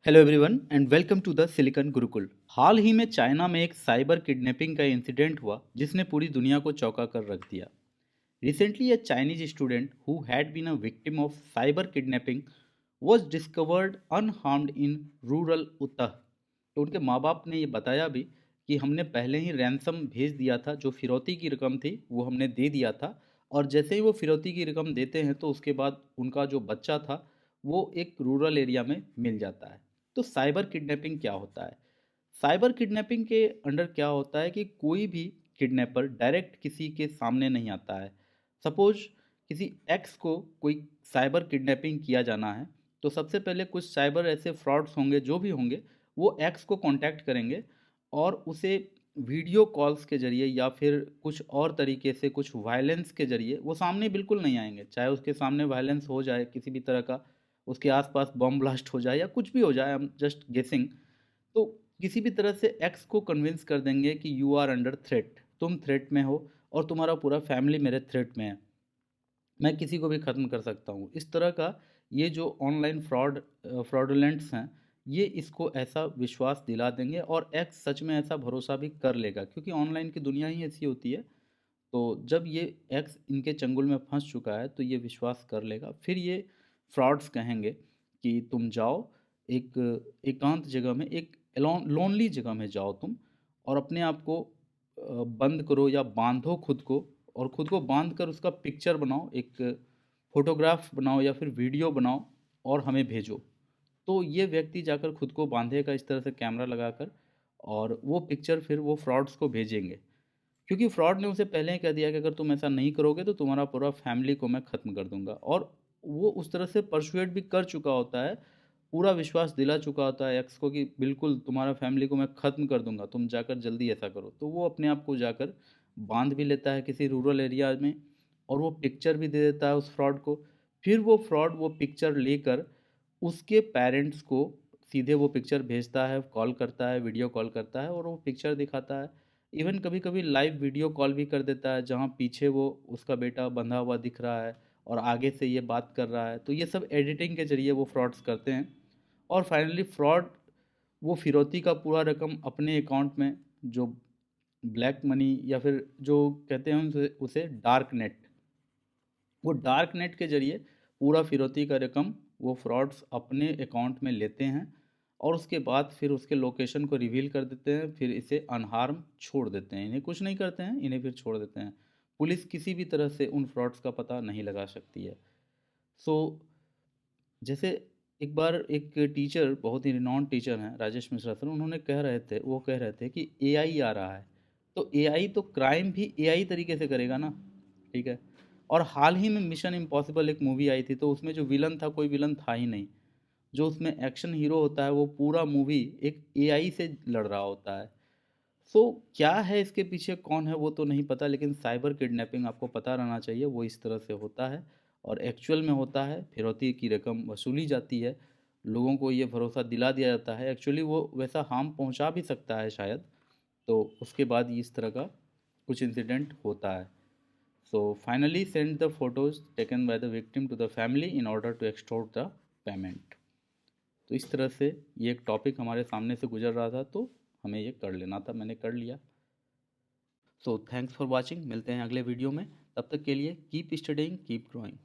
Hello everyone and welcome to the Silicon Gurukul. हाल ही में चाइना में एक साइबर किडनैपिंग का इंसिडेंट हुआ जिसने पूरी दुनिया को चौंका कर रख दिया। Recently, a Chinese student who had been a victim of cyber kidnapping was discovered unharmed in rural Uttar। तो उनके माँ बाप ने ये बताया भी कि हमने पहले ही रैंसम भेज दिया था, जो फिरौती की रकम थी वो हमने दे दिया था। और जैसे ही वो फिरौती की रकम देते हैं तो उसके बाद उनका जो बच्चा था वो एक रूरल एरिया में मिल जाता है। तो साइबर किडनैपिंग क्या होता है? साइबर किडनैपिंग के अंडर क्या होता है कि कोई भी किडनैपर डायरेक्ट किसी के सामने नहीं आता है। सपोज किसी एक्स को कोई साइबर किडनैपिंग किया जाना है, तो सबसे पहले कुछ साइबर ऐसे फ्रॉड्स होंगे, जो भी होंगे, वो एक्स को कांटेक्ट करेंगे और उसे वीडियो कॉल्स के जरिए या फिर कुछ और तरीके से, कुछ वायलेंस के जरिए, वो सामने बिल्कुल नहीं आएंगे, चाहे उसके सामने वायलेंस हो जाए किसी भी तरह का, उसके आसपास बम ब्लास्ट हो जाए या कुछ भी हो जाए, आई एम जस्ट गेसिंग। तो किसी भी तरह से एक्स को कन्विंस कर देंगे कि यू आर अंडर थ्रेट, तुम थ्रेट में हो और तुम्हारा पूरा फैमिली मेरे थ्रेट में है, मैं किसी को भी ख़त्म कर सकता हूँ। इस तरह का ये जो ऑनलाइन फ्रॉडुलेंट्स हैं, ये इसको ऐसा विश्वास दिला देंगे और एक्स सच में ऐसा भरोसा भी कर लेगा, क्योंकि ऑनलाइन की दुनिया ही ऐसी होती है। तो जब ये एक्स इनके चंगुल में फंस चुका है तो ये विश्वास कर लेगा। फिर ये फ्रॉड्स कहेंगे कि तुम जाओ एक एकांत जगह में, एक लोनली जगह में जाओ तुम, और अपने आप को बंद करो या बांधो खुद को, और खुद को बांध कर उसका पिक्चर बनाओ, एक फोटोग्राफ बनाओ या फिर वीडियो बनाओ और हमें भेजो। तो ये व्यक्ति जाकर खुद को बांधेगा इस तरह से कैमरा लगाकर, और वो पिक्चर फिर वो फ्रॉड्स को भेजेंगे, क्योंकि फ्रॉड ने उसे पहले ही कह दिया कि अगर तुम ऐसा नहीं करोगे तो तुम्हारा पूरा फैमिली को मैं ख़त्म कर दूंगा। और वो उस तरह से परसुएट भी कर चुका होता है, पूरा विश्वास दिला चुका होता है एक्स को कि बिल्कुल तुम्हारा फैमिली को मैं ख़त्म कर दूंगा, तुम जाकर जल्दी ऐसा करो। तो वो अपने आप को जाकर बांध भी लेता है किसी रूरल एरिया में, और वो पिक्चर भी दे देता है उस फ्रॉड को। फिर वो फ्रॉड वो पिक्चर लेकर उसके पेरेंट्स को सीधे वो पिक्चर भेजता है, कॉल करता है, वीडियो कॉल करता है और वो पिक्चर दिखाता है। इवन कभी कभी लाइव वीडियो कॉल भी कर देता है, जहाँ पीछे वो उसका बेटा बंधा हुआ दिख रहा है और आगे से ये बात कर रहा है। तो ये सब एडिटिंग के जरिए वो फ्रॉड्स करते हैं। और फाइनली फ्रॉड वो फिरौती का पूरा रकम अपने अकाउंट में, जो ब्लैक मनी या फिर जो कहते हैं उसे उसे डार्क नेट, वो डार्क नेट के जरिए पूरा फिरौती का रकम वो फ्रॉड्स अपने अकाउंट में लेते हैं। और उसके बाद फिर उसके लोकेशन को रिवील कर देते हैं, फिर इसे अनहार्म छोड़ देते हैं, इन्हें कुछ नहीं करते हैं, इन्हें फिर छोड़ देते हैं। पुलिस किसी भी तरह से उन फ्रॉड्स का पता नहीं लगा सकती है। सो जैसे एक बार एक टीचर, बहुत ही रिनॉन टीचर हैं, राजेश मिश्रा सर, उन्होंने कह रहे थे कि एआई आ रहा है, तो एआई तो क्राइम भी एआई तरीके से करेगा ना। ठीक है। और हाल ही में मिशन इम्पॉसिबल एक मूवी आई थी, तो उसमें जो विलन था, कोई विलन था ही नहीं। जो उसमें एक्शन हीरो होता है वो पूरा मूवी एक एआई से लड़ रहा होता है। सो क्या है इसके पीछे, कौन है, वो तो नहीं पता, लेकिन साइबर किडनैपिंग आपको पता रहना चाहिए, वो इस तरह से होता है और एक्चुअल में होता है। फिरौती की रकम वसूली जाती है, लोगों को ये भरोसा दिला दिया जाता है, एक्चुअली वो वैसा हार्म पहुंचा भी सकता है शायद। तो उसके बाद इस तरह का कुछ इंसिडेंट होता है। So finally send the photos taken by the victim to the family in order to extort the payment. तो इस तरह से ये एक टॉपिक हमारे सामने से गुजर रहा था, तो हमें ये कर लेना था, मैंने कर लिया। सो थैंक्स फॉर वॉचिंग, मिलते हैं अगले वीडियो में। तब तक के लिए कीप स्टडिंग, कीप ग्रोइंग।